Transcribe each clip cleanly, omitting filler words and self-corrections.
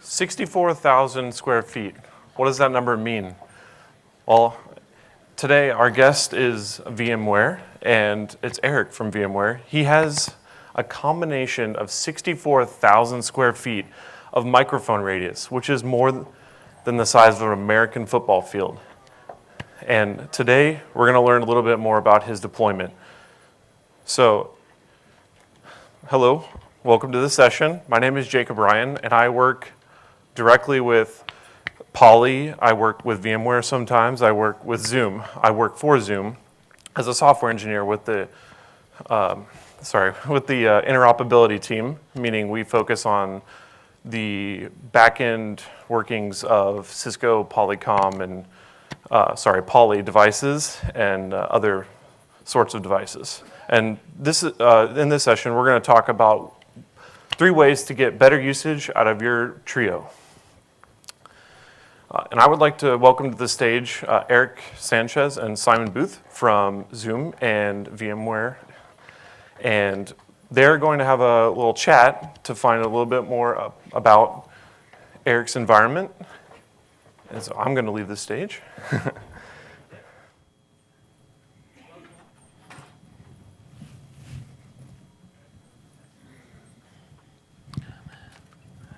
64,000 square feet. What does that number mean? Well, today our guest is VMware, and it's Eric from VMware. He has a combination of 64,000 square feet of microphone radius, which is more than the size of an American football field. And today we're going to learn a little bit more about his deployment. So, hello, welcome to the session. My name is Jacob Ryan, and I work directly with Poly. I work with VMware sometimes. I work with Zoom. I work for Zoom as a software engineer with the interoperability team, meaning we focus on the back-end workings of Cisco, Polycom, and Poly devices and other sorts of devices. And this in this session, we're going to talk about 3 ways to get better usage out of your trio. And I would like to welcome to the stage Eric Sanchez and Simon Booth from Zoom and VMware. And they're going to have a little chat to find a little bit more about Eric's environment. And so I'm going to leave the stage.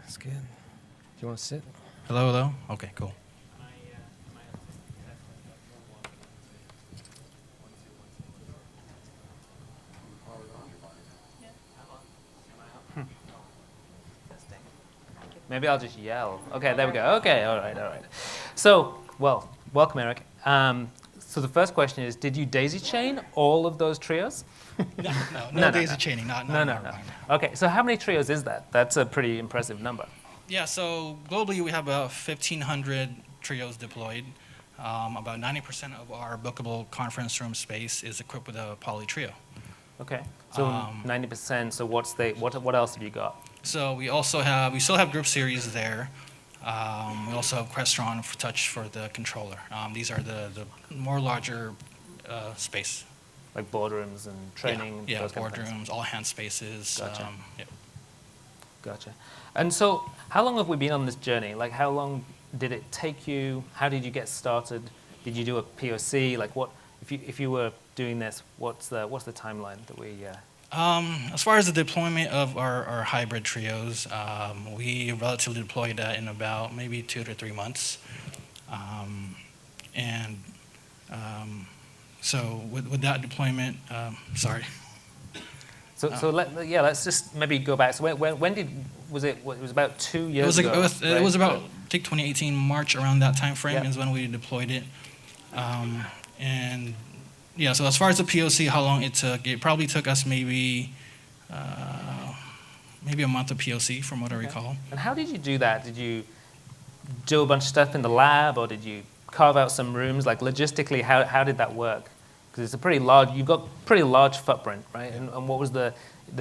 That's good. Do you want to sit? Hello, hello? Okay, cool. Maybe I'll just yell. Okay, there we go. Okay, all right. So, well, welcome, Eric. So the first question is, did you daisy chain all of those trios? No daisy chaining. No. Okay, so how many trios is that? That's a pretty impressive number. Yeah, so globally we have about 1,500 trios deployed. About 90% of our bookable conference room space is equipped with a Poly trio. Okay, so 90%. So what else have you got? So we still have group series there. We also have Crestron for Touch for the controller. These are the more larger space. Like boardrooms and training. Yeah, boardrooms, all hand spaces. Gotcha. Gotcha. And so, how long have we been on this journey? Like, how long did it take you? How did you get started? Did you do a POC? Like, what if you were doing this? What's the timeline that we? As far as the deployment of our hybrid trios, we relatively deployed that in about maybe 2 to 3 months, so with that deployment, sorry. So let's just maybe go back. So when was it? It was about 2 years ago. It was about, I think 2018 March, around that time frame is when we deployed it, and yeah. So as far as the POC, how long it took? It probably took us maybe a month of POC, from what I recall. And how did you do that? Did you do a bunch of stuff in the lab, or did you carve out some rooms? Like logistically, how did that work? Because you've got pretty large footprint, right? And what was the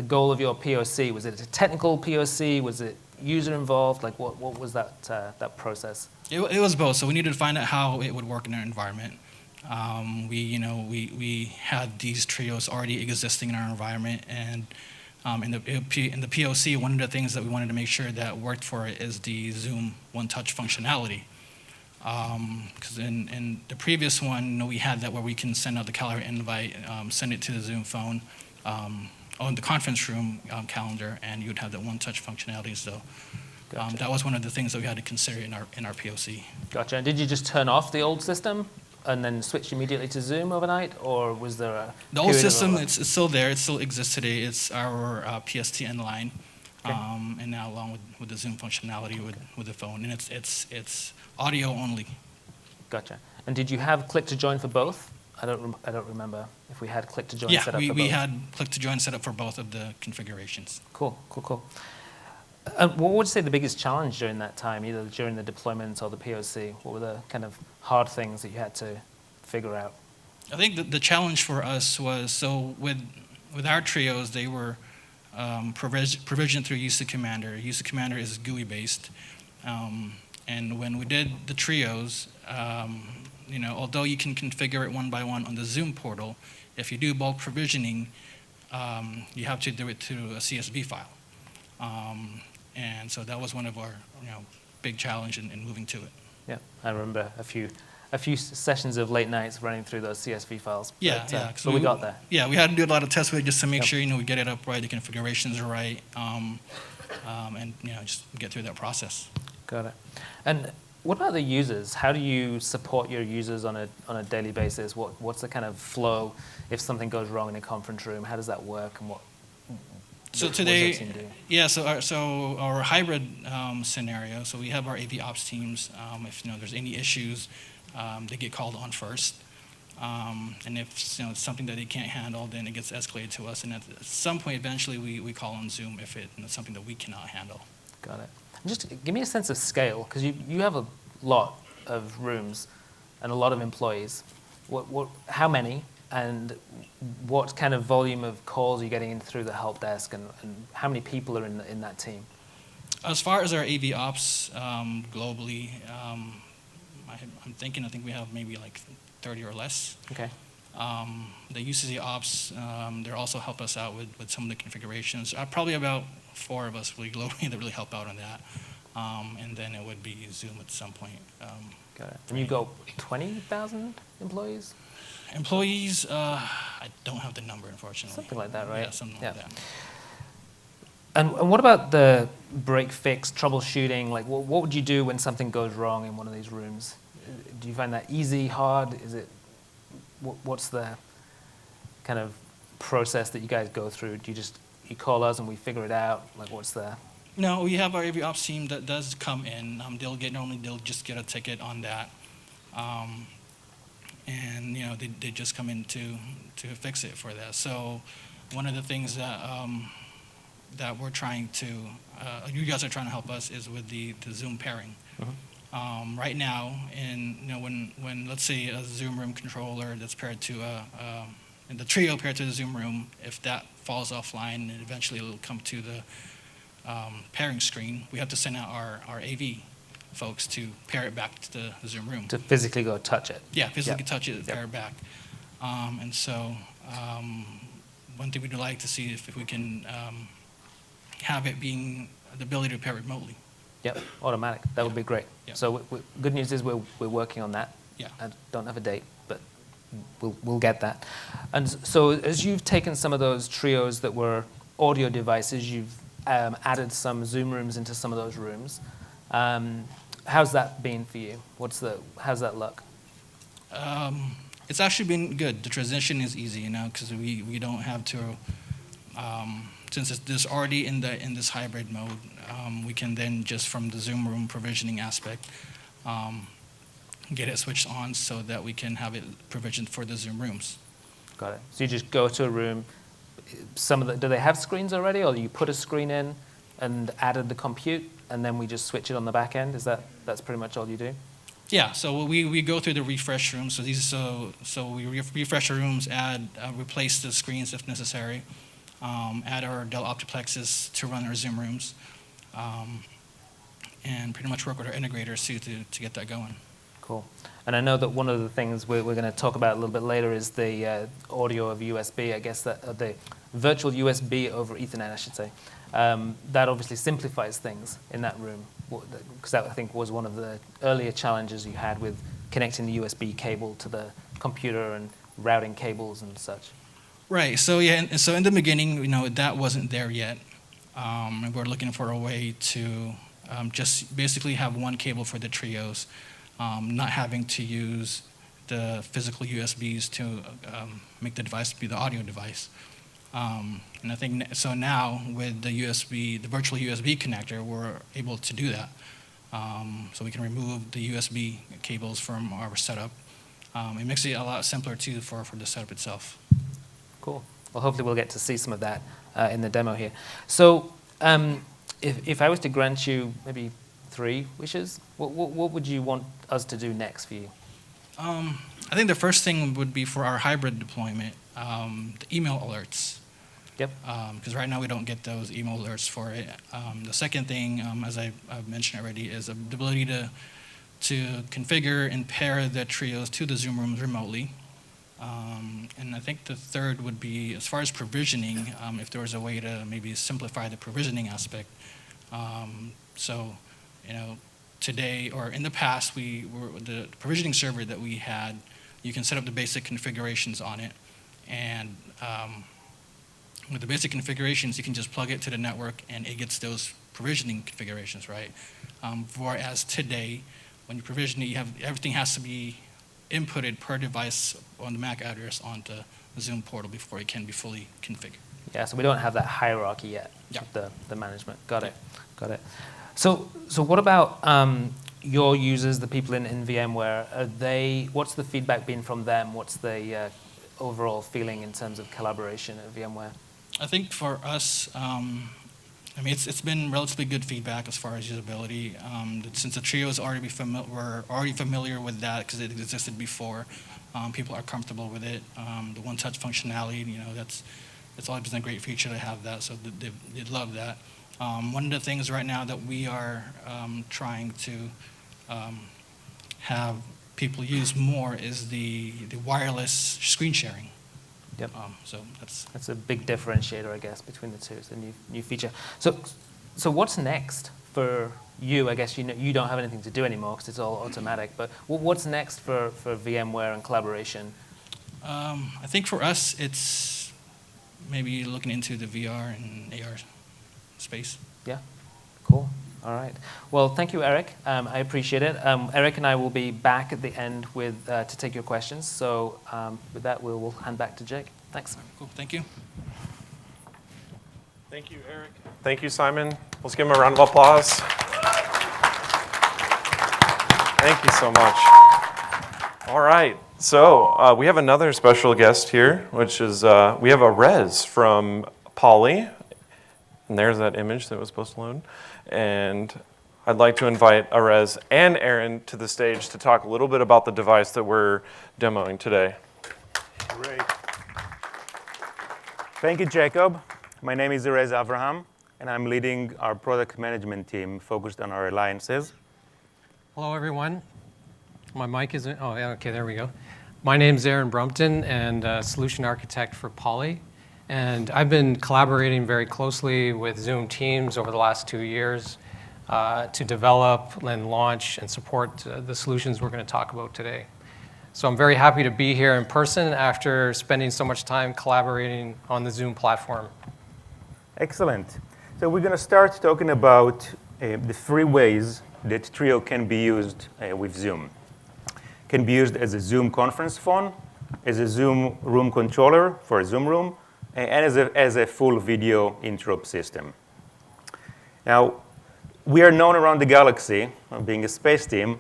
goal of your POC? Was it a technical POC? Was it user involved? Like what was that process? It was both. So we needed to find out how it would work in our environment. We had these trios already existing in our environment, and in the POC, one of the things that we wanted to make sure that worked for it is the Zoom one-touch functionality. Because in the previous one, we had that where we can send out the calendar invite, send it to the Zoom phone, on the conference room calendar, and you would have that one-touch functionality. So Gotcha. that was one of the things that we had to consider in our POC. Gotcha. And did you just turn off the old system and then switch immediately to Zoom overnight, or was there a The old system? It's still there. It still exists today. It's our PSTN line, and now along with the Zoom functionality with the phone, and it's audio only. Gotcha. And did you have click to join for both? I don't remember if we had click to join set up for both. Yeah, we had click to join set up for both of the configurations. Cool. What would you say the biggest challenge during that time, either during the deployment or the POC? What were the kind of hard things that you had to figure out? I think the challenge for us was, so with our trios, they were provisioned through UC Commander. UC Commander is GUI based. And when we did the trios, although you can configure it one by one on the Zoom portal, if you do bulk provisioning, you have to do it through a CSV file. And so that was one of our big challenge in moving to it. Yeah, I remember a few sessions of late nights running through those CSV files. Yeah, But we got there. Yeah, we had to do a lot of tests with it just to make Yep. sure we get it up right, the configurations are right, and just get through that process. Got it. And what about the users? How do you support your users on a daily basis? What's the kind of flow if something goes wrong in a conference room? How does that work, and what does your team do? Yeah, so our hybrid scenario, so we have our AV ops teams. If there's any issues, they get called on first. And if it's something that they can't handle, then it gets escalated to us. And at some point, eventually, we call on Zoom if it's something that we cannot handle. Got it. And just give me a sense of scale, because you have a lot of rooms and a lot of employees. How many, and what kind of volume of calls are you getting in through the help desk, and how many people are in that team? As far as our AV ops globally, I think we have maybe like 30 or less. Okay. The UCC ops, they also help us out with some of the configurations. Probably about 4 of us really globally that really help out on that. And then it would be Zoom at some point. Got it. And you've got 20,000 employees? Employees, I don't have the number, unfortunately. Something like that, right? Yeah, something like that. And what about the break fix, troubleshooting? Like, what would you do when something goes wrong in one of these rooms? Do you find that easy, hard? Is it, what's the kind of process that you guys go through? Do you call us and we figure it out? Like, what's the... No, we have our AV ops team that does come in. They'll just get a ticket on that. And they just come in to fix it for that. So one of the things that we're trying to, you guys are trying to help us, is with the Zoom pairing. Mm-hmm. Right now, when let's say a Zoom room controller that's paired to the trio paired to the Zoom room, if that falls offline, and eventually it'll come to the pairing screen, we have to send out our AV folks to pair it back to the Zoom room. To physically go touch it. Yeah, physically Yep. touch it and Yep. pair it back. And so one thing we'd like to see if we can have it being the ability to pair remotely. Yep, automatic. That would be great. Yeah. So good news is we're working on that. Yeah. I don't have a date, but we'll get that. And so as you've taken some of those trios that were audio devices, you've added some Zoom rooms into some of those rooms. How's that been for you? How's that look? It's actually been good. The transition is easy, because we don't have to, since it's already in this hybrid mode, we can then just from the Zoom room provisioning aspect, get it switched on so that we can have it provisioned for the Zoom rooms. Got it. So you just go to a room. Do they have screens already, or you put a screen in and added the compute, and then we just switch it on the back end? That's pretty much all you do? Yeah, so we go through the refresh rooms. So we refresh the rooms, replace the screens if necessary, add our Dell Optiplexes to run our Zoom rooms, and pretty much work with our integrators to get that going. Cool. And I know that one of the things we're going to talk about a little bit later is the audio of USB, I guess, the virtual USB over Ethernet, I should say. That obviously simplifies things in that room, because that, I think, was one of the earlier challenges you had with connecting the USB cable to the computer and routing cables and such. Right. So yeah, and so in the beginning, that wasn't there yet. And we're looking for a way to just basically have one cable for the trios, not having to use the physical USBs to make the device be the audio device. And I think so now with the virtual USB connector, we're able to do that. So we can remove the USB cables from our setup. It makes it a lot simpler too for the setup itself. Cool. Well, hopefully we'll get to see some of that in the demo here. So if I was to grant you maybe 3 wishes, what would you want us to do next for you? I think the first thing would be for our hybrid deployment, the email alerts. Yep. Because right now we don't get those email alerts for it. The second thing, as I've mentioned already, is the ability to configure and pair the trios to the Zoom rooms remotely. And I think the third would be, as far as provisioning, if there was a way to maybe simplify the provisioning aspect, So, today or in the past, the provisioning server that we had, you can set up the basic configurations on it, and with the basic configurations, you can just plug it to the network and it gets those provisioning configurations, right? Whereas today, when you provision it, everything has to be inputted per device on the MAC address onto the Zoom portal before it can be fully configured. Yeah, so we don't have that hierarchy yet, Yeah. the management. Got it. So what about your users, the people in VMware? What's the feedback been from them? What's the overall feeling in terms of collaboration at VMware? I think for us, it's been relatively good feedback as far as usability. Since the trios were already familiar with that because it existed before, people are comfortable with it. The one-touch functionality, it's always been a great feature to have that, so they love that. One of the things right now that we are trying to have people use more is the wireless screen sharing. Yep. So that's a big differentiator, I guess, between the two. It's a new feature. So what's next for you? I guess you don't have anything to do anymore because it's all automatic. But what's next for VMware and collaboration? I think for us, it's maybe looking into the VR and AR space. Yeah, cool. All right. Well, thank you, Eric. I appreciate it. Eric and I will be back at the end to take your questions. So with that, we'll hand back to Jake. Thanks. Cool. Thank you. Thank you, Eric. Thank you, Simon. Let's give him a round of applause. Thank you so much. All right. So we have another special guest here, which is we have a res from Poly. And there's that image that was supposed to load. And I'd like to invite Arez and Aaron to the stage to talk a little bit about the device that we're demoing today. Great. Thank you, Jacob. My name is Arez Avraham, and I'm leading our product management team focused on our alliances. Hello, everyone. My mic isn't, oh, yeah, okay, there we go. My name's Aaron Brumpton, and solution architect for Poly. And I've been collaborating very closely with Zoom teams over the last 2 years to develop and launch and support the solutions we're going to talk about today. So I'm very happy to be here in person after spending so much time collaborating on the Zoom platform. Excellent. So we're going to start talking about the 3 ways that Trio can be used with Zoom. It can be used as a Zoom conference phone, as a Zoom room controller for a Zoom room, and as a full video interop system. Now, we are known around the galaxy, being a space team,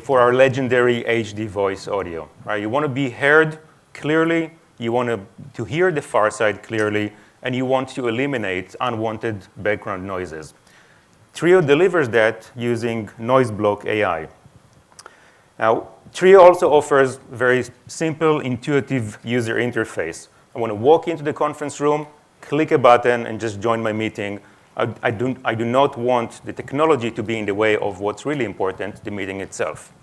for our legendary HD voice audio. Right? You want to be heard clearly, you want to hear the far side clearly, and you want to eliminate unwanted background noises. Trio delivers that using Noise Block AI. Now, Trio also offers very simple, intuitive user interface. I want to walk into the conference room, click a button, and just join my meeting. I do not want the technology to be in the way of what's really important, the meeting itself.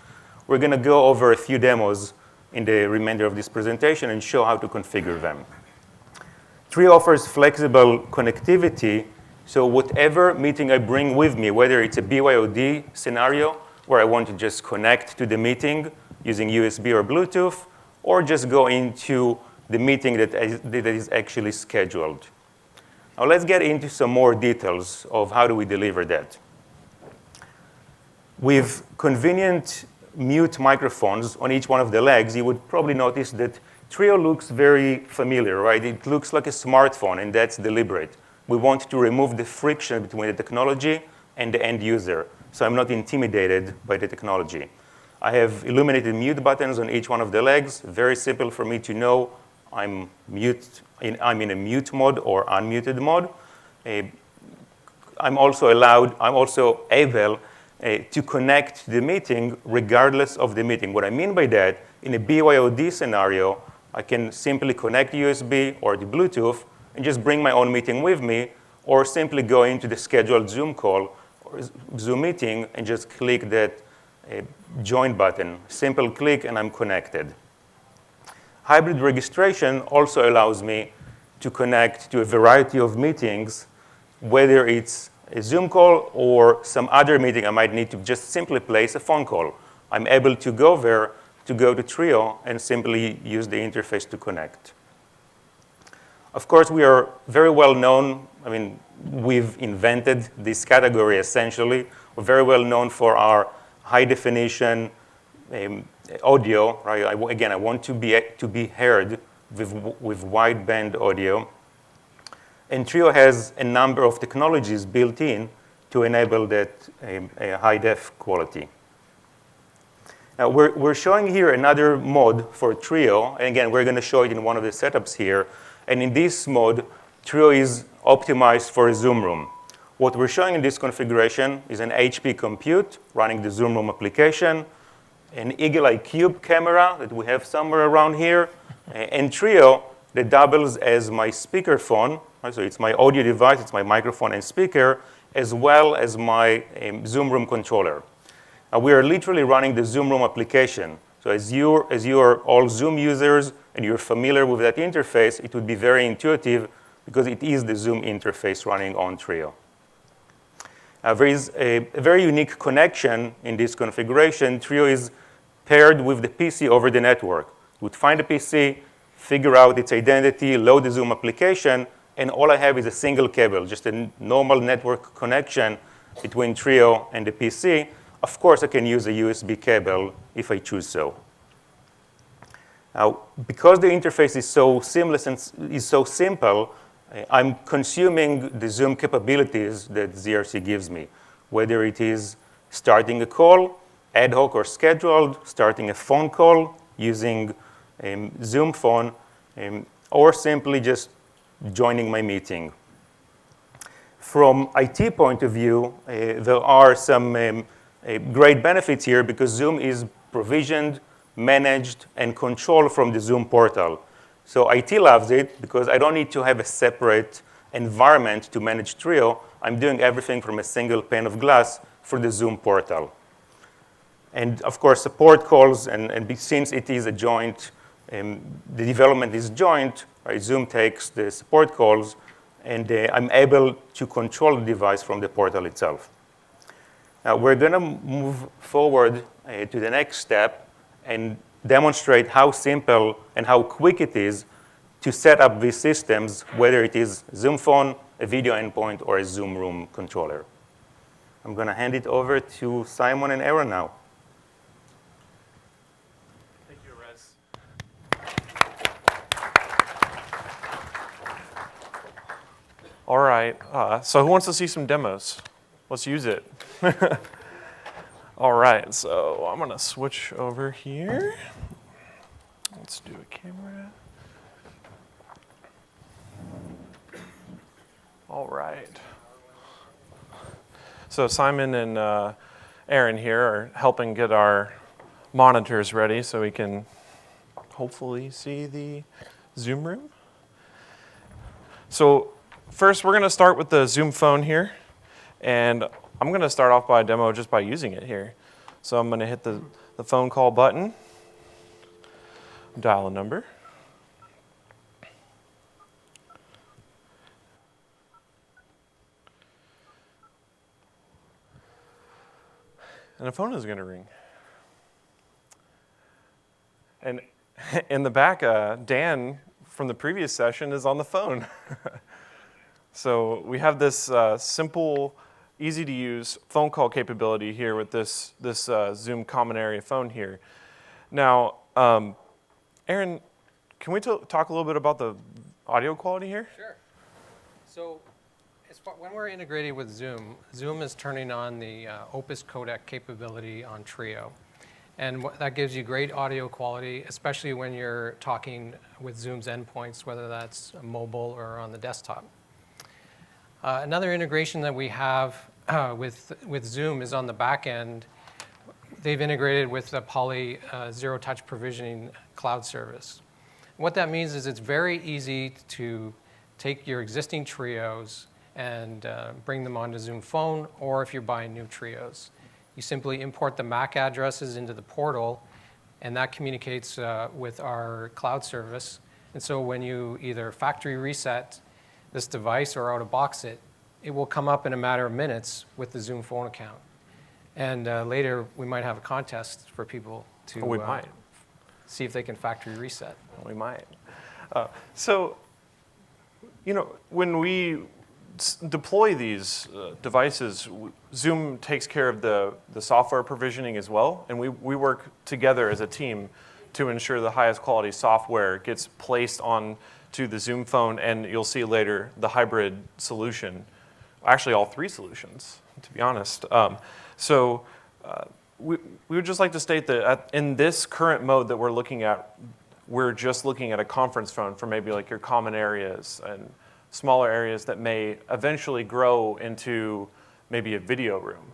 We're going to go over a few demos in the remainder of this presentation and show how to configure them. Trio offers flexible connectivity, so whatever meeting I bring with me, whether it's a BYOD scenario where I want to just connect to the meeting using USB or Bluetooth, or just go into the meeting that is actually scheduled. Now let's get into some more details of how do we deliver that. With convenient mute microphones on each one of the legs, you would probably notice that Trio looks very familiar, right? It looks like a smartphone, and that's deliberate. We want to remove the friction between the technology and the end user, so I'm not intimidated by the technology. I have illuminated mute buttons on each one of the legs. Very simple for me to know I'm in a mute mode or unmuted mode. I'm also able to connect to the meeting regardless of the meeting. What I mean by that, in a BYOD scenario, I can simply connect USB or the Bluetooth and just bring my own meeting with me, or simply go into the scheduled Zoom call or Zoom meeting and just click that join button. Simple click and I'm connected. Hybrid registration also allows me to connect to a variety of meetings, whether it's a Zoom call or some other meeting, I might need to just simply place a phone call. I'm able to go there, to go to Trio, and simply use the interface to connect. Of course, we are very well known. I mean, we've invented this category, essentially. We're very well known for our high definition audio, right? Again, I want to be heard with wideband audio. And Trio has a number of technologies built in to enable that a high-def quality. Now, we're showing here another mode for Trio. And again, we're going to show it in one of the setups here. And in this mode, Trio is optimized for a Zoom room. What we're showing in this configuration is an HP compute running the Zoom room application, an Eagle Eye Cube camera that we have somewhere around here, and Trio that doubles as my speakerphone. Right? So it's my audio device, it's my microphone and speaker, as well as my Zoom room controller. We are literally running the Zoom room application. So as you are all Zoom users and you're familiar with that interface, it would be very intuitive because it is the Zoom interface running on Trio. There is a very unique connection in this configuration. Trio is paired with the PC over the network. You would find the PC, figure out its identity, load the Zoom application, and all I have is a single cable, just a normal network connection between Trio and the PC. Of course, I can use a USB cable if I choose so. Now, because the interface is so seamless and is so simple, I'm consuming the Zoom capabilities that ZRC gives me, whether it is starting a call, ad hoc or scheduled, starting a phone call using Zoom phone, or simply just joining my meeting. From IT point of view, there are some great benefits here because Zoom is provisioned, managed, and controlled from the Zoom portal. So IT loves it because I don't need to have a separate environment to manage Trio. I'm doing everything from a single pane of glass for the Zoom portal. And of course, support calls, and since it is a joint, the development is joint, right? Zoom takes the support calls, and I'm able to control the device from the portal itself. Now, we're going to move forward to the next step and demonstrate how simple and how quick it is to set up these systems, whether it is Zoom phone, a video endpoint, or a Zoom room controller. I'm going to hand it over to Simon and Aaron now. Thank you, Erez. All right, so who wants to see some demos? Let's use it. All right, so I'm gonna switch over here. Let's do a camera. All right. So Simon and Aaron here are helping get our monitors ready so we can hopefully see the Zoom room. So first, we're gonna start with the Zoom phone here, and I'm going to start off by a demo just by using it here. So I'm going to hit the phone call button, dial a number. And the phone is going to ring. And in the back, Dan from the previous session is on the phone. So we have this simple, easy to use phone call capability here with this Zoom common area phone here. Now, Aaron, can we talk a little bit about the audio quality here? Sure. So when we're integrating with Zoom, Zoom is turning on the Opus codec capability on Trio. And that gives you great audio quality, especially when you're talking with Zoom's endpoints, whether that's mobile or on the desktop. Another integration that we have with Zoom is on the back end. They've integrated with the Poly zero-touch provisioning cloud service. What that means is it's very easy to take your existing Trios and bring them onto Zoom Phone, or if you're buying new Trios. You simply import the MAC addresses into the portal, and that communicates with our cloud service. And so when you either factory reset this device or out of box it, it will come up in a matter of minutes with the Zoom phone account. And later, we might have a contest for people to We might. see if they can factory reset. We might. So, when we deploy these devices, Zoom takes care of the software provisioning as well, and we work together as a team to ensure the highest quality software gets placed on to the Zoom phone, and you'll see later the hybrid solution, actually all three solutions, to be honest. We would just like to state that in this current mode that we're looking at, we're just looking at a conference phone for maybe like your common areas and smaller areas that may eventually grow into maybe a video room.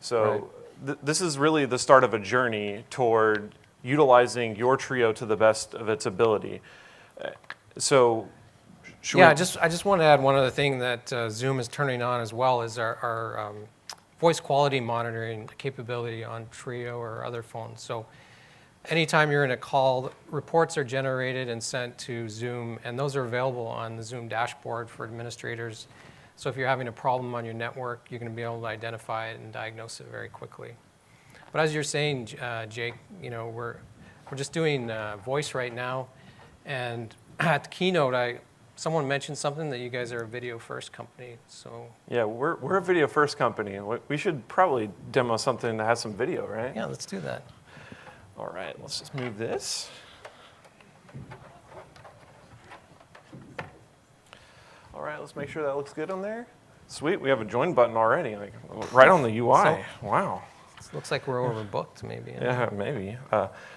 So this is really the start of a journey toward utilizing your Trio to the best of its ability. So, I just want to add one other thing that Zoom is turning on as well is our voice quality monitoring capability on Trio or other phones. So anytime you're in a call, reports are generated and sent to Zoom, and those are available on the Zoom dashboard for administrators. So if you're having a problem on your network, you're going to be able to identify it and diagnose it very quickly. But as you're saying, Jake, we're just doing voice right now, and at the keynote, someone mentioned something that you guys are a video first company. So yeah, we're a video first company. We should probably demo something that has some video, right? yeah, let's do that. All right, let's just move this. All right, let's make sure that looks good on there. Sweet, we have a join button already, like right on the UI. Wow. It looks like we're overbooked, maybe. Yeah, maybe.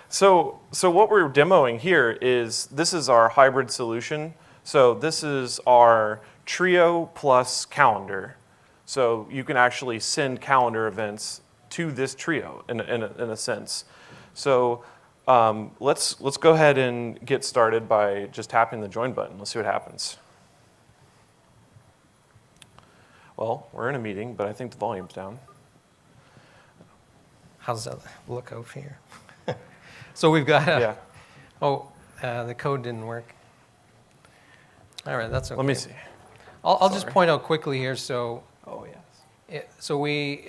So what we're demoing here is, this is our hybrid solution. So this is our Trio plus calendar. So you can actually send calendar events to this Trio in a sense. So let's go ahead and get started by just tapping the join button. Let's see what happens. Well, we're in a meeting, but I think the volume's down. How's that look over here? So we've got, Yeah. The code didn't work. All right, that's okay. Let me see. I'll just point out quickly here, so Oh, yes.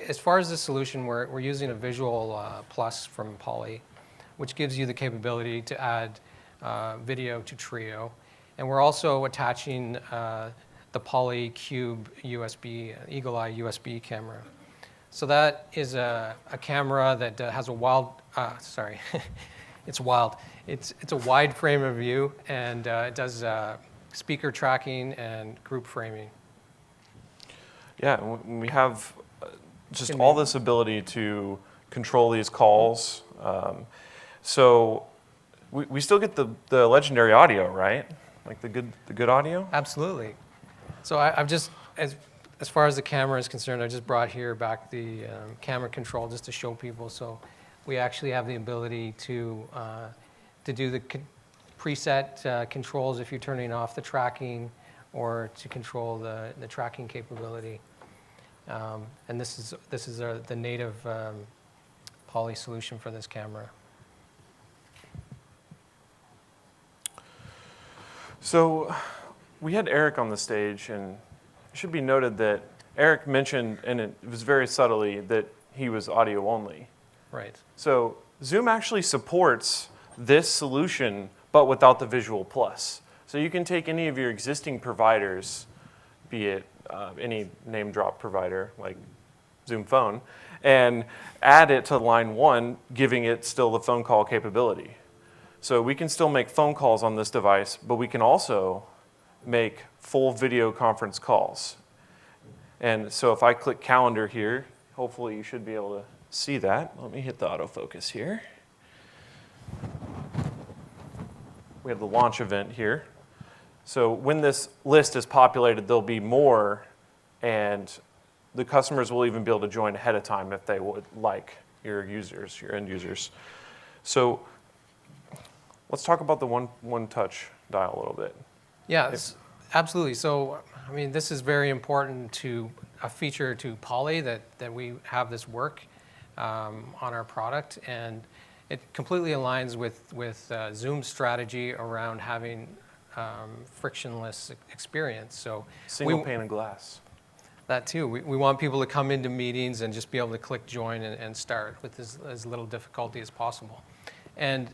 as far as the solution, we're using a Visual Plus from Poly, which gives you the capability to add video to Trio. And we're also attaching the Poly Cube USB, Eagle Eye USB camera. So that is a camera that has a it's wild. It's a wide frame of view, and it does speaker tracking and group framing. Yeah, we have just all this ability to control these calls. So we still get the legendary audio, right? Like the good audio? Absolutely. So I've just, as far as the camera is concerned, I just brought here back the camera control just to show people. So we actually have the ability to do the preset controls if you're turning off the tracking, or to control the tracking capability. And this is the native Poly solution for this camera. So we had Eric on the stage, and it should be noted that Eric mentioned, and it was very subtly, that he was audio only. Right. So Zoom actually supports this solution, but without the Visual Plus. So you can take any of your existing providers, be it any name drop provider like Zoom Phone, and add it to line 1, giving it still the phone call capability. So we can still make phone calls on this device, but we can also make full video conference calls. And so if I click calendar here, hopefully you should be able to see that. Let me hit the autofocus here. We have the launch event here. So when this list is populated, there'll be more, and the customers will even be able to join ahead of time if they would like, your users, your end users. So let's talk about the one touch dial a little bit. Yeah, absolutely. So, I mean, this is very important to a feature to Poly that we have this work on our product, and it completely aligns with Zoom's strategy around having frictionless experience. So Single pane of glass. that too. We want people to come into meetings and just be able to click join and start with as little difficulty as possible. And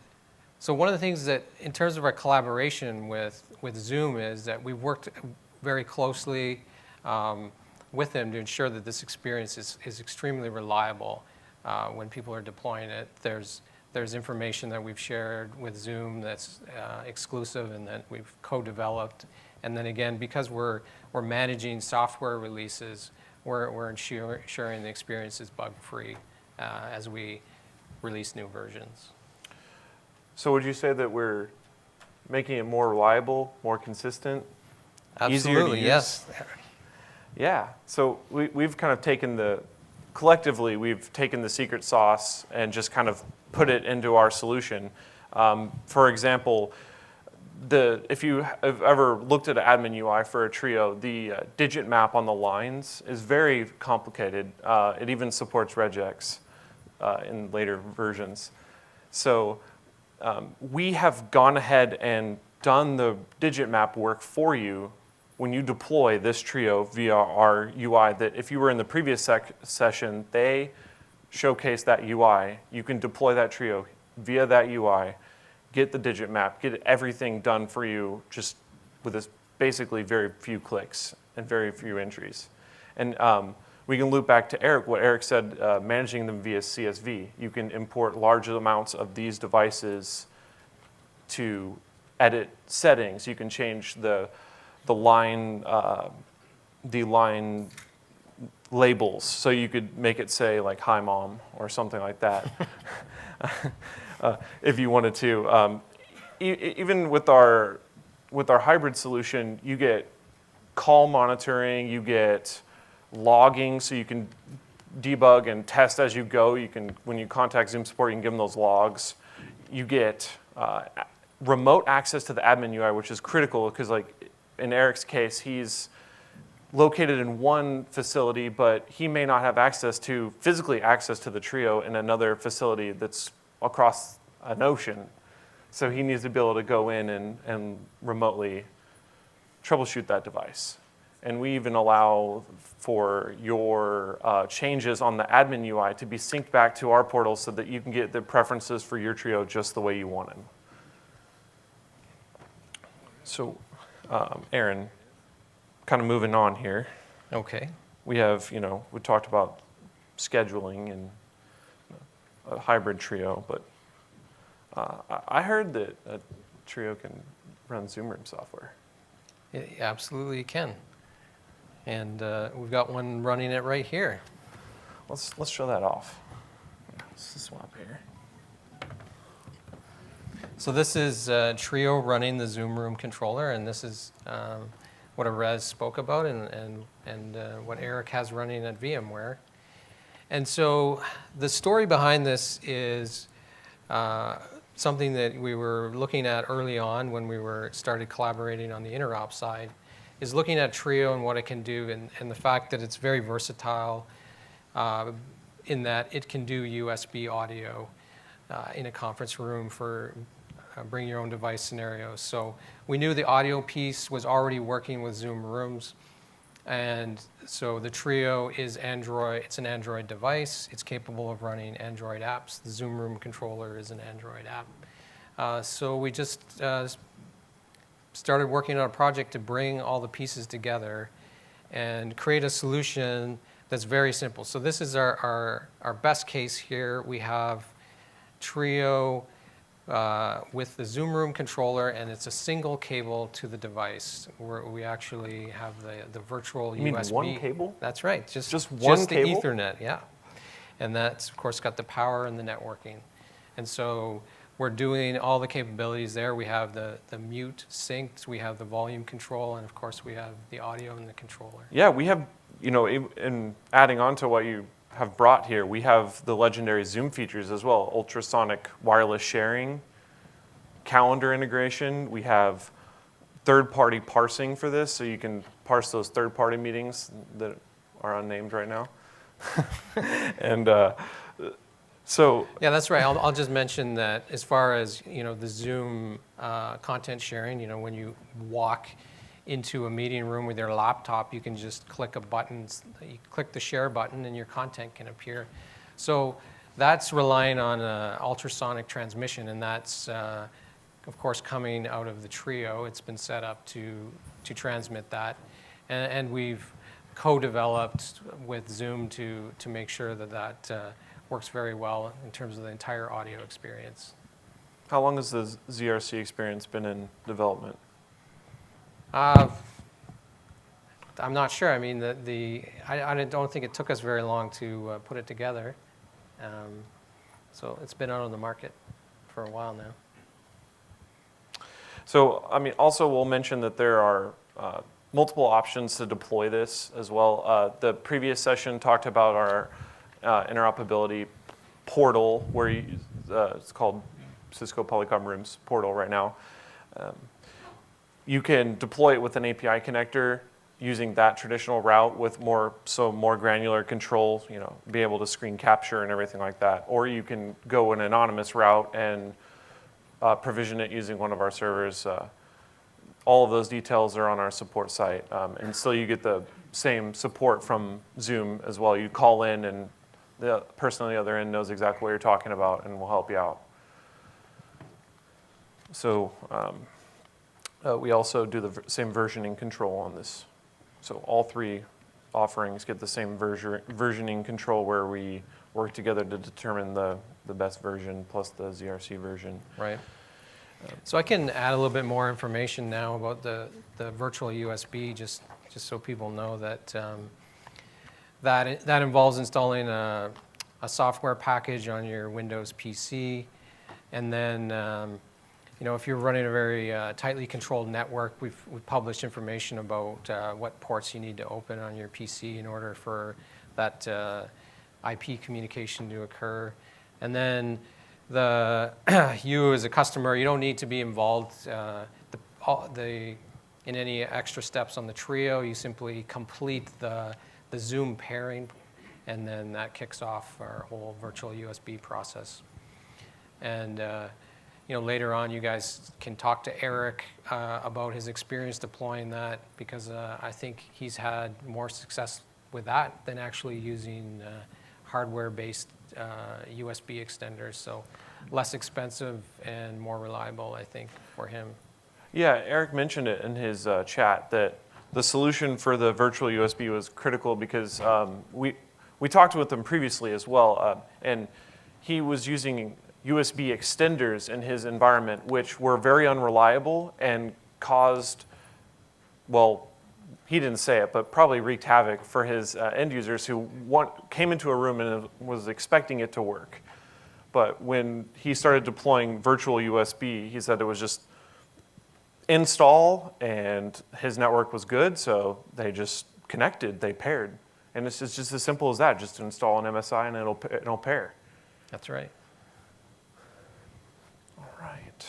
so one of the things that, in terms of our collaboration with Zoom, is that we've worked very closely with them to ensure that this experience is extremely reliable when people are deploying it. There's information that we've shared with Zoom that's exclusive and that we've co-developed. And then again, because we're managing software releases, we're ensuring the experience is bug-free as we release new versions. So would you say that we're making it more reliable, more consistent, easier to Absolutely, use? yes. Yeah. So we've kind of collectively, we've taken the secret sauce and just kind of put it into our solution. For example, if you have ever looked at an admin UI for a Trio, the digit map on the lines is very complicated. It even supports regex in later versions. So we have gone ahead and done the digit map work for you when you deploy this Trio via our UI. That if you were in the previous session, they showcased that UI. You can deploy that Trio via that UI, get the digit map, get everything done for you just with this basically very few clicks and very few entries. And we can loop back to Eric, what Eric said, managing them via CSV. You can import large amounts of these devices to edit settings. You can change the line labels. So you could make it say like, "Hi, Mom," or something like that. If you wanted to. Even with our hybrid solution, you get call monitoring, you get logging, so you can debug and test as you go. You can, when you contact Zoom support, you can give them those logs. You get remote access to the admin UI, which is critical because, like in Eric's case, he's located in one facility, but he may not have physically access to the Trio in another facility that's across an ocean. So he needs to be able to go in and remotely troubleshoot that device. And we even allow for your changes on the admin UI to be synced back to our portal so that you can get the preferences for your Trio just the way you want them. So, Aaron, kind of moving on here. Okay. We have, we talked about scheduling and a hybrid Trio, but I heard that a Trio can run Zoom Room software. It absolutely can. And we've got one running it right here. Let's show that off. Let's swap here. So this is Trio running the Zoom Room controller, and this is what Erez spoke about and what Eric has running at VMware. And so the story behind this is something that we were looking at early on when we started collaborating on the interop side, is looking at Trio and what it can do, and the fact that it's very versatile in that it can do USB audio in a conference room for bring your own device scenarios. So we knew the audio piece was already working with Zoom Rooms, and so the Trio is Android. It's an Android device. It's capable of running Android apps. The Zoom Room controller is an Android app. So we just started working on a project to bring all the pieces together and create a solution that's very simple. So this is our best case here. We have Trio with the Zoom Room controller, and it's a single cable to the device. We actually have the virtual You mean USB. one cable? That's right. Just one the cable? Ethernet, yeah. And that's, of course, got the power and the networking. And so we're doing all the capabilities there. We have the mute synced, we have the volume control, and of course we have the audio and the controller. Yeah, we have, in adding on to what you have brought here, we have the legendary Zoom features as well. Ultrasonic wireless sharing, calendar integration. We have third-party parsing for this, so you can parse those third-party meetings that are unnamed right now. And so yeah, that's right. I'll just mention that as far as the Zoom content sharing, when you walk into a meeting room with their laptop, you can just click a button, you click the share button and your content can appear. So that's relying on ultrasonic transmission, and that's of course coming out of the Trio. It's been set up to transmit that, and we've co-developed with Zoom to make sure that works very well in terms of the entire audio experience. How long has the ZRC experience been in development? I'm not sure. I mean, I don't think it took us very long to put it together. So it's been out on the market for a while now. So, I mean, also we'll mention that there are multiple options to deploy this as well. The previous session talked about our interoperability portal, where it's called Cisco Polycom Rooms portal right now. You can deploy it with an API connector using that traditional route with more granular control, be able to screen capture and everything like that. Or you can go an anonymous route and provision it using one of our servers. All of those details are on our support site. And still you get the same support from Zoom as well. You call in and the person on the other end knows exactly what you're talking about and will help you out. So we also do the same versioning control on this. So all three offerings get the same versioning control, where we work together to determine the best version plus the ZRC version. Right. So I can add a little bit more information now about the virtual USB, just so people know that that involves installing a software package on your Windows PC, and then if you're running a very tightly controlled network, we've published information about what ports you need to open on your PC in order for that IP communication to occur. And then you as a customer, you don't need to be involved in any extra steps on the Trio. You simply complete the Zoom pairing, and then that kicks off our whole virtual USB process. And later on, you guys can talk to Eric about his experience deploying that, because I think he's had more success with that than actually using hardware-based USB extenders. So less expensive and more reliable, I think, for him. Yeah, Eric mentioned it in his chat that the solution for the virtual USB was critical because we talked with him previously as well, and he was using USB extenders in his environment, which were very unreliable and caused, well, he didn't say it, but probably wreaked havoc for his end users who came into a room and was expecting it to work. But when he started deploying virtual USB, he said it was just install and his network was good, so they just connected, they paired. And it's just as simple as that, just install an MSI and it'll pair. That's right. Right.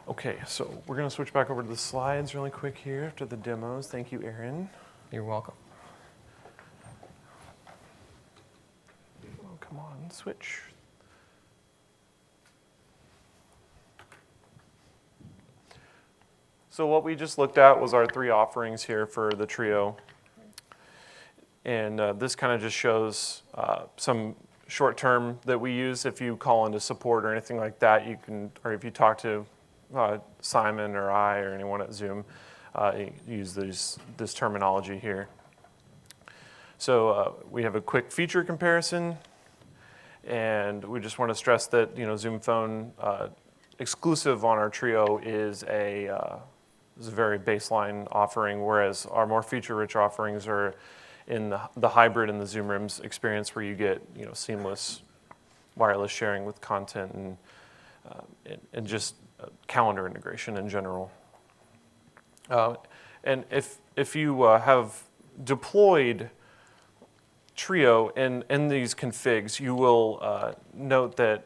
Okay, so we're going to switch back over to the slides really quick here after the demos. Thank you, Aaron. You're welcome. Oh, come on, switch. So what we just looked at was our three offerings here for the Trio. And this kind of just shows some short term that we use. If you call into support or anything like that, you can, or if you talk to Simon or I or anyone at Zoom, you use this terminology here. So we have a quick feature comparison, and we just want to stress that Zoom Phone exclusive on our Trio is a very baseline offering, whereas our more feature-rich offerings are in the hybrid and the Zoom Rooms experience, where you get seamless wireless sharing with content and just calendar integration in general. And if you have deployed Trio in these configs, you will note that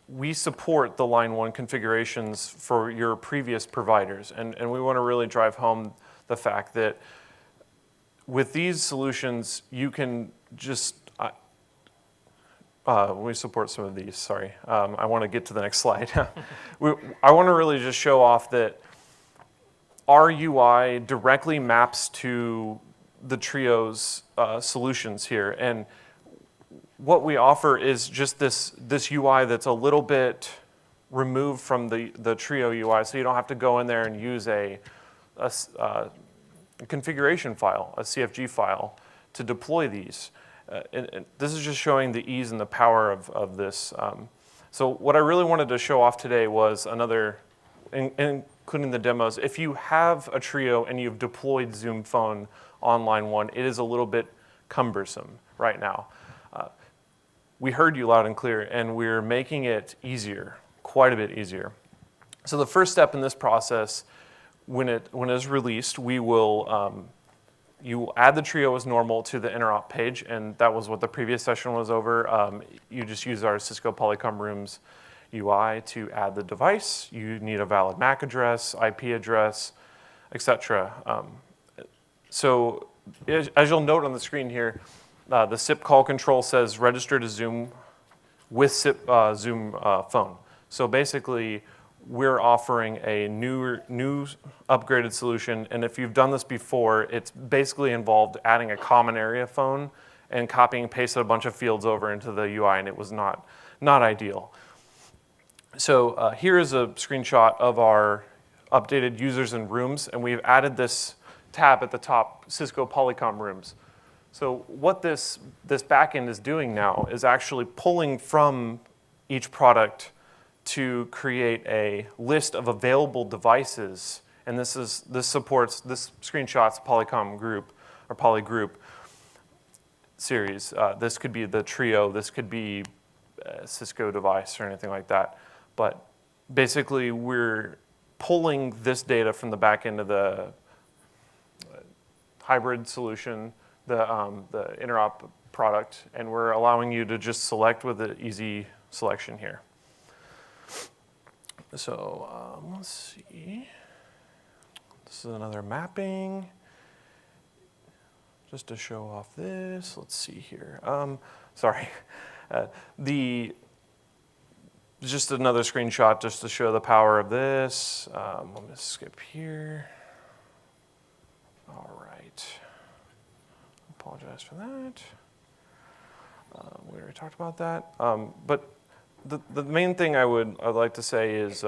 we support the line 1 configurations for your previous providers, and we want to really drive home the fact that with these solutions, you can just We support some of these, sorry. I want to get to the next slide. I want to really just show off that our UI directly maps to the Trio's solutions here. And what we offer is just this UI that's a little bit removed from the Trio UI, so you don't have to go in there and use a configuration file, a CFG file, to deploy these. And this is just showing the ease and the power of this. So what I really wanted to show off today was another, including the demos. If you have a Trio and you've deployed Zoom Phone on line 1, it is a little bit cumbersome right now. We heard you loud and clear, and we're making it easier, quite a bit easier. So the first step in this process, when it is released, we will you add the Trio as normal to the interop page, and that was what the previous session was over. You just use our Cisco Polycom Rooms UI to add the device. You need a valid MAC address, IP address, etc. So as you'll note on the screen here, the SIP call control says register to Zoom with SIP Zoom phone. So basically, we're offering a new upgraded solution, and if you've done this before, it's basically involved adding a common area phone and copying and pasting a bunch of fields over into the UI, and it was not ideal. So here is a screenshot of our updated users and rooms, and we've added this tab at the top, Cisco Polycom Rooms. So what this backend is doing now is actually pulling from each product to create a list of available devices, and this screenshots Polycom group or Poly group series. This could be the Trio, this could be a Cisco device or anything like that. But basically, we're pulling this data from the back end of the hybrid solution, the interop product, and we're allowing you to just select with an easy selection here. So let's see. This is another mapping. Just to show off this, let's see here. Sorry. Just another screenshot just to show the power of this. Let me skip here. All right. Apologize for that. We already talked about that. But the main thing I'd like to say is,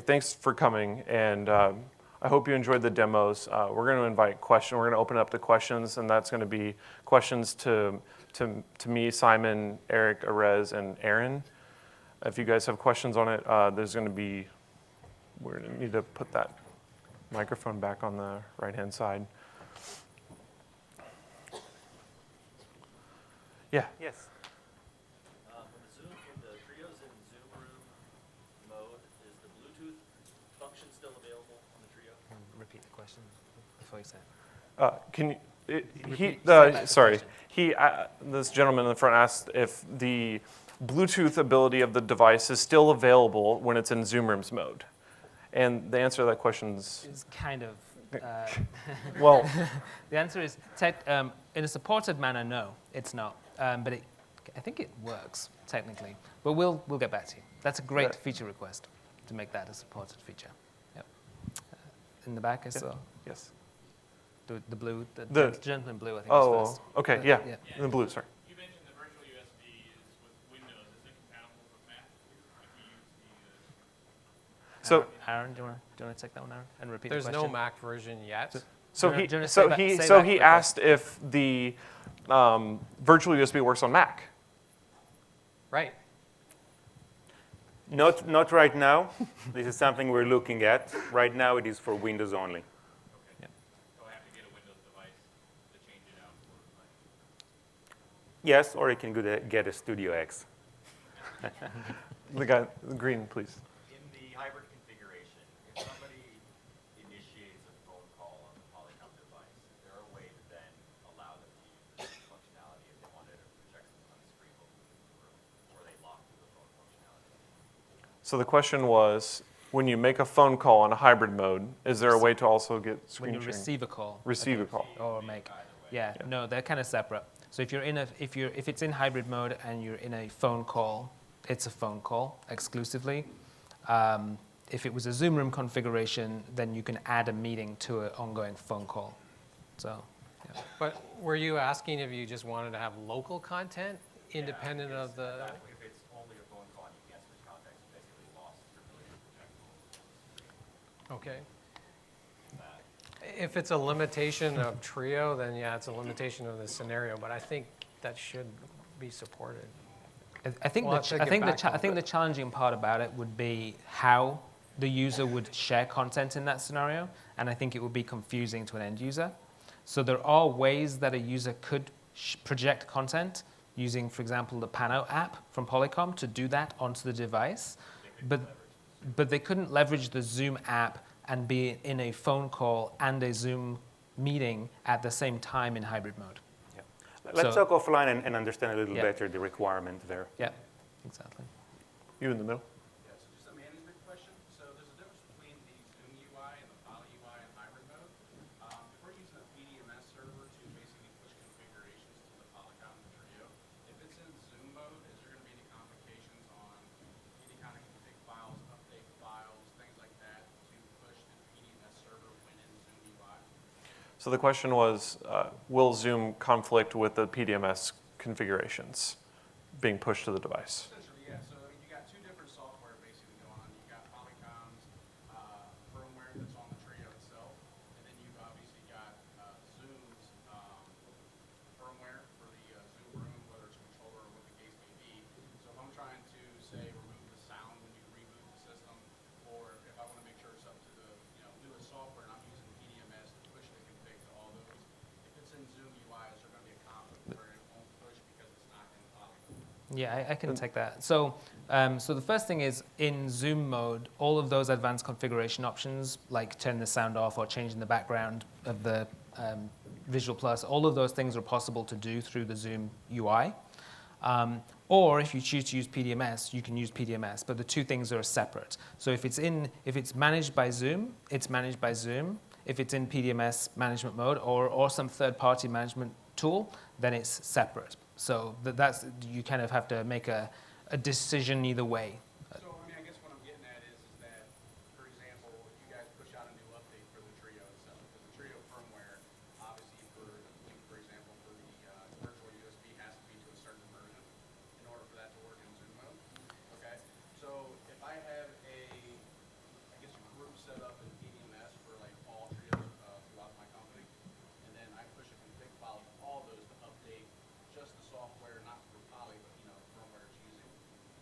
thanks for coming, and I hope you enjoyed the demos. We're going to invite questions. We're going to open up to questions, and that's going to be questions to me, Simon, Eric, Arez, and Aaron. If you guys have questions on it, there's going to be. We're going to need to put that microphone back on the right-hand side. Yeah. Yes. When the Trio's in Zoom room mode, is the Bluetooth function still available on the Trio? Repeat the question before you say it. This gentleman in the front asked if the Bluetooth ability of the device is still available when it's in Zoom Rooms mode. And the answer to that question is It's kind of. well, The answer is in a supported manner, no, it's not. But I think it works technically. But we'll get back to you. That's a great feature request to make that a supported feature. Yep. In the back, I saw. Yes. The blue, the gentleman blue, I think was first. Okay, yeah. The blue, sorry. You mentioned the virtual USB is with Windows. Is it compatible with Mac? If we use So Aaron, do you want to take that one, Aaron, and repeat There's the no question? Mac version yet. he asked if the virtual USB works on Mac. Right. Not right now. This is something we're looking at. Right now, it is for Windows only. So I have to get a Windows device to change it out for Yes, or you can get a Studio X. The guy, the green, please. In the hybrid configuration, if somebody initiates a phone call on the Polycom device, is there a way to then allow them to use the functionality if they wanted to project something on the screen or they lock to the phone functionality? So the question was, when you make a phone call in a hybrid mode, is there a way to also get screen When you sharing? receive a call. Receive a call. Or make. Yeah, no, they're kind of separate. So if it's in hybrid mode and you're in a phone call, it's a phone call exclusively. If it was a Zoom room configuration, then you can add a meeting to an ongoing phone call. So, yeah. But were you asking if you just wanted to have local content independent of the? Exactly. If it's only a phone call and you can't switch context, you basically lost your ability to protect. Okay. If it's a limitation of Trio, then yeah, it's a limitation of the scenario, but I think that should be supported. I think We'll have to get back to I think the it. challenging part about it would be how the user would share content in that scenario, and I think it would be confusing to an end user. So there are ways that a user could project content using, for example, the Pano app from Polycom to do that onto the device, but they couldn't leverage the Zoom app and be in a phone call and a Zoom meeting at the same time in hybrid mode. Yeah. Let's So- talk offline and understand a little Yeah. better the requirement there. Yeah, exactly. You in the middle? Yeah, so just a management question. So there's a difference between the Zoom UI and the Poly UI in hybrid mode. If we're using a PDMS server to basically push configurations to the Polycom and the Trio, if it's in Zoom mode, is there going to be any complications on any kind of config files, update files, things like that to push to the PDMS server when in Zoom UI? So the question was, will Zoom conflict with the PDMS configurations being pushed to the device? Essentially, yeah. So you got two different software basically going on. You got Polycom's firmware that's on the Trio itself, and then you've obviously got Zoom's firmware for the Zoom room, whether it's a controller or what the case may be. So if I'm trying to say remove the sound when you reboot the system, or if I want to make sure it's up to the newest software and I'm using PDMS to push the config to all those, if it's in Zoom UI, is there going to be a conflict where it won't push because it's not in Polycom? Yeah, I can take that. So, so the first thing is in Zoom mode, all of those advanced configuration options, like turning the sound off or changing the background of the Visual Plus, all of those things are possible to do through the Zoom UI. Or if you choose to use PDMS, you can use PDMS, but the two things are separate. So if it's managed by Zoom, it's managed by Zoom. If it's in PDMS management mode or some third-party management tool, then it's separate. So that's you kind of have to make a decision either way. So, I mean, I guess what I'm getting at is that, for example, if you guys push out a new update for the Trio itself, because the Trio firmware, obviously, for example, for the virtual USB has to be to a certain version in order for that to work in Zoom mode. Okay? So, if I have I guess a group set up in PDMS for like all Trios throughout my company, and then I push a config file to all those to update just the software, not for Poly, but the firmware it's using.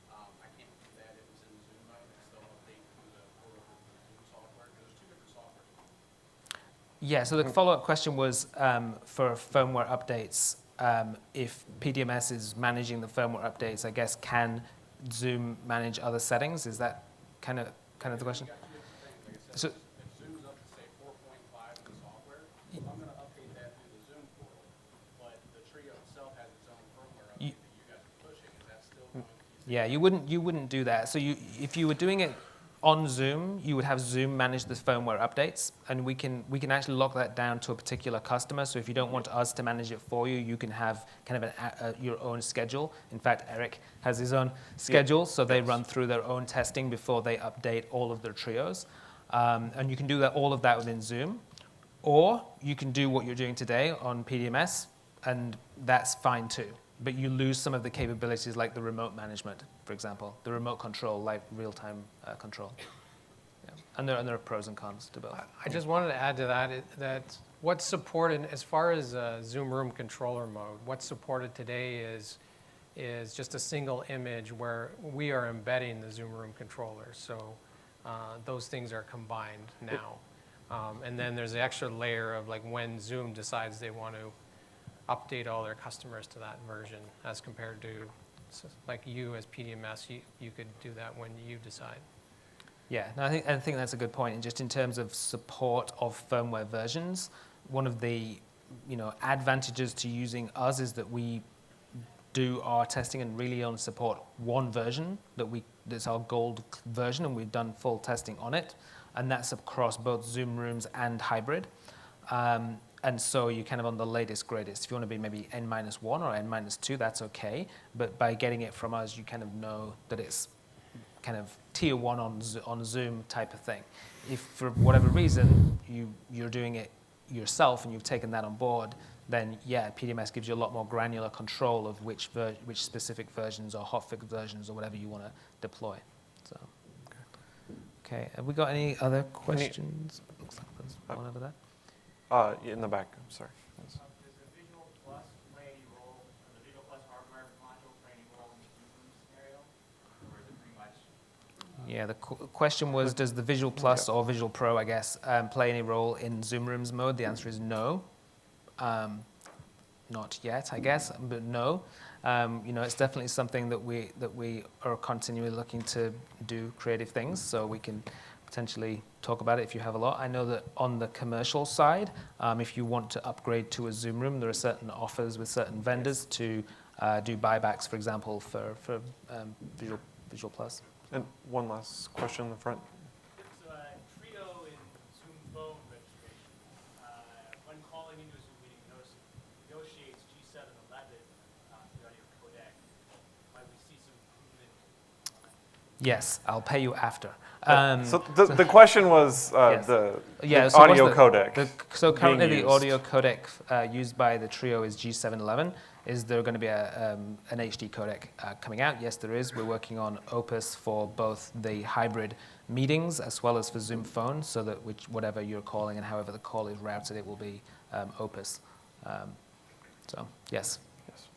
I can't do that if it's in Zoom mode and still update through the portal for the Zoom software, because there's two different softwares. Yeah, so the follow-up question was for firmware updates, if PDMS is managing the firmware updates, I guess, can Zoom manage other settings? Is that kind of the question? You got two different things. Like I So- said, if Zoom's up to say 4.5 in the software, so I'm going to update that through the Zoom portal, but the Trio itself has its own firmware update that you guys are pushing. Is that still going to be? Yeah, you wouldn't do that. So if you were doing it on Zoom, you would have Zoom manage the firmware updates, and we can actually lock that down to a particular customer. So if you don't want us to manage it for you, you can have kind of your own schedule. In fact, Eric has his own schedule, so they run through their own testing before they update all of their Trios, and you can do all of that within Zoom, or you can do what you're doing today on PDMS, and that's fine too. But you lose some of the capabilities like the remote management, for example, the remote control, like real-time control. Yeah. And there are pros and cons to both. I just wanted to add to that what's supported as far as Zoom Room controller mode, what's supported today is just a single image where we are embedding the Zoom Room controller. So those things are combined now. And then there's the extra layer of like when Zoom decides they want to update all their customers to that version as compared to like you as PDMS, you could do that when you decide. Yeah, no, I think that's a good point. And just in terms of support of firmware versions, one of the advantages to using us is that we do our testing and really only support one version that's our gold version, and we've done full testing on it, and that's across both Zoom rooms and hybrid. and so you're kind of on the latest, greatest. If you want to be maybe N-1 or N-2, that's okay. But by getting it from us, you kind of know that it's kind of tier 1 on Zoom type of thing. If for whatever reason you're doing it yourself and you've taken that on board, then yeah, PDMS gives you a lot more granular control of which specific versions or hotfix versions or whatever you want to deploy. So, okay, have we got any other questions? Looks like there's one over there. In the back, I'm sorry. Yes. Does the Visual Plus play any role, or the Visual Plus hardware module play any role in the Zoom scenario? Or is it pretty much? Yeah, the question was, does the Visual Plus or Visual Pro, I guess, play any role in Zoom Rooms mode? The answer is no. Not yet, I guess, but no. It's definitely something that we are continually looking to do creative things, so we can potentially talk about it if you have a lot. I know that on the commercial side, if you want to upgrade to a Zoom Room, there are certain offers with certain vendors to do buybacks, for example, for Visual Plus. And one last question in the front. It's Trio in Zoom Phone registration. When calling into a Zoom meeting, notice it negotiates G711 the audio codec. Might we see some improvement? Yes, I'll pay you after. So the question was Yes. the So audio what's codec. So currently the used. audio codec used by the Trio is G711. Is there going to be an HD codec coming out? Yes, there is. We're working on Opus for both the hybrid meetings as well as for Zoom Phone, so that whatever you're calling and however the call is routed, it will be Opus. So yes. Yes.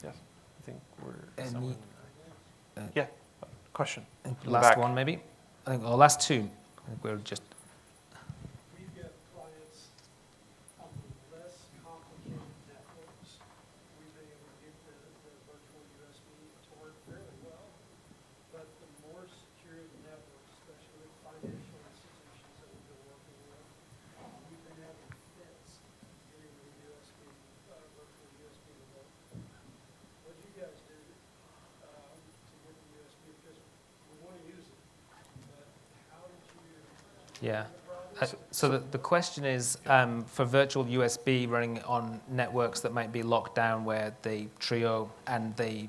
I think we're. Any, Yeah. Question. In the last back. one maybe? I think, or last two. I think we're just. We've got clients on less complicated networks. We've been able to get the virtual USB to work fairly well. But the more secure the network, especially with financial institutions that we've been working with, we've been having fits getting the USB, virtual USB to work. What do you guys do to get the USB? Because we want to use it, but how did you? Yeah. So the question is, for virtual USB running on networks that might be locked down where the Trio and the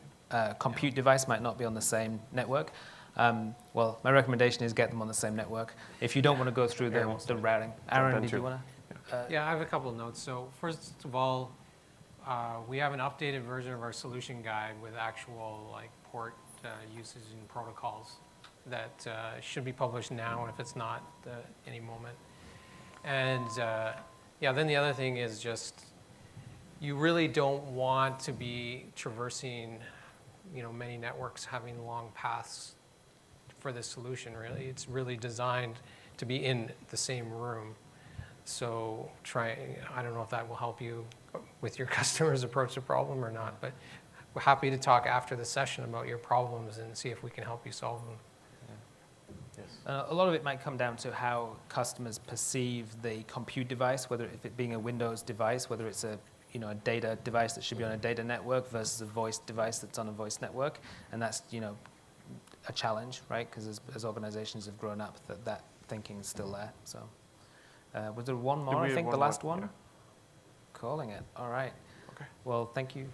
compute device might not be on the same network, well, my recommendation is get them on the same network. If you don't want to go through the routing. Aaron, did you want to? Yeah, I have a couple of notes. So first of all, we have an updated version of our solution guide with actual port usage and protocols that should be published now, and if it's not, any moment. And then the other thing is just you really don't want to be traversing, many networks having long paths for this solution. Really, it's really designed to be in the same room. So I don't know if that will help you with your customers' approach to the problem or not, but we're happy to talk after the session about your problems and see if we can help you solve them. A lot of it might come down to how customers perceive the compute device, whether if it being a Windows device, whether it's a data device that should be on a data network versus a voice device that's on a voice network, and that's a challenge, right? Because as organizations have grown up, that thinking is still there. So, was there one more? we I have think one the more? last one. Yeah. Calling it. All right. Okay. Well, thank you.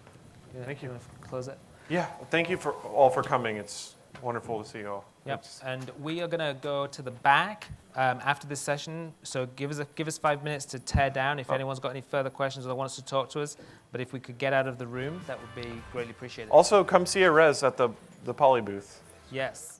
Thank you. Want to close it? Yeah. Thank you all for coming. It's wonderful to see you all. Yep. It's- And we are going to go to the back after this session. So give us 5 minutes to tear down if anyone's got any further questions or wants to talk to us. But if we could get out of the room, that would be greatly appreciated. Also, come see a res at the Poly booth. Yes.